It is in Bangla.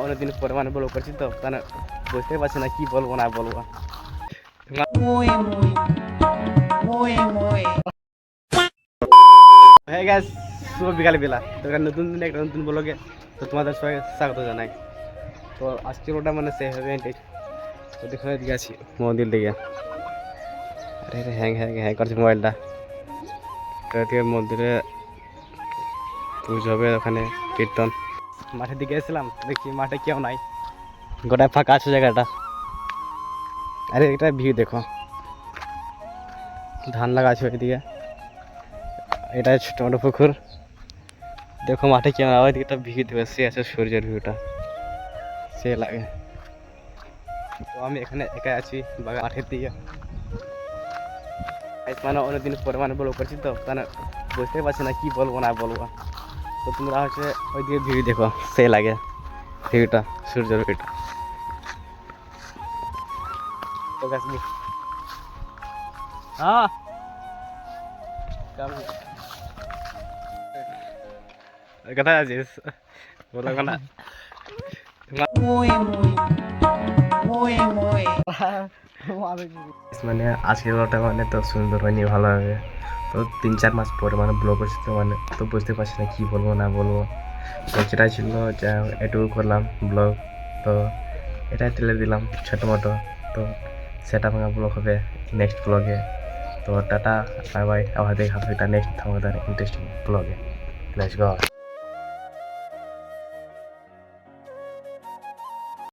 অনেকদিন পরে মানে ব্লগ করছি তো মানে বুঝতে পারছি না কি বলবো না বলবো। হ্যাঁ গ্যাস, শুভ বিকাল বেলা তো নতুন দিন একটা নতুন ব্লগে তো তোমাদের সবাই স্বাগত জানাই। তো আজকের ওটা মানে সে হবে তো দেখে দিকে আছি মন্দির দিকে। আরে হ্যাং হ্যাং হ্যাং করছে মোবাইলটা। মন্দিরে পুজো হবে, ওখানে কীর্তন। মাঠের দিকে এসেছিলাম, দেখছি মাঠে কেউ নাই, গোটায় ফাঁকা আছে জায়গাটা। আরে এটা ভিউ দেখো, ধান লাগা আছে ওইদিকে, এটা ছোট মোটো পুকুর। দেখো মাঠে কেউ না, ওইদিকে একটা ভিউ দেবে, সে আছে সূর্যের ভিউটা, সে লাগে। তো আমি এখানে একা আছি মাঠের দিকে। মানে অনেকদিন পরে মানে ব্লগ করছি তো মানে বুঝতে পারছি না কি বলবো না বলবো। তো তোমরা হচ্ছে ওইদিকে ভিউ দেখো, সে লাগে ভিউটা, সূর্যের ভিউটা। তো গাছ হ্যাঁ কোথায় আছিস বলো না। মানে আজকের ব্লগটা মানে তো সুন্দর হয়নি, ভালো হবে। তো 3-4 মাস পরে মানে ব্লগ করছি তো মানে তো বুঝতে পারছি না কী বলবো না বলবো। তো সেটাই ছিল যা এটুকু করলাম ব্লগ। তো এটাই টেলে দিলাম ছোটো মোটো। তো সেটা ভাঙা ব্লগ হবে নেক্সট ব্লগে। তো টাটা বাই বাই, আবার দেখা হবে এটা নেক্সট আমাদের ইন্টারেস্টিং ব্লগে। Let's go.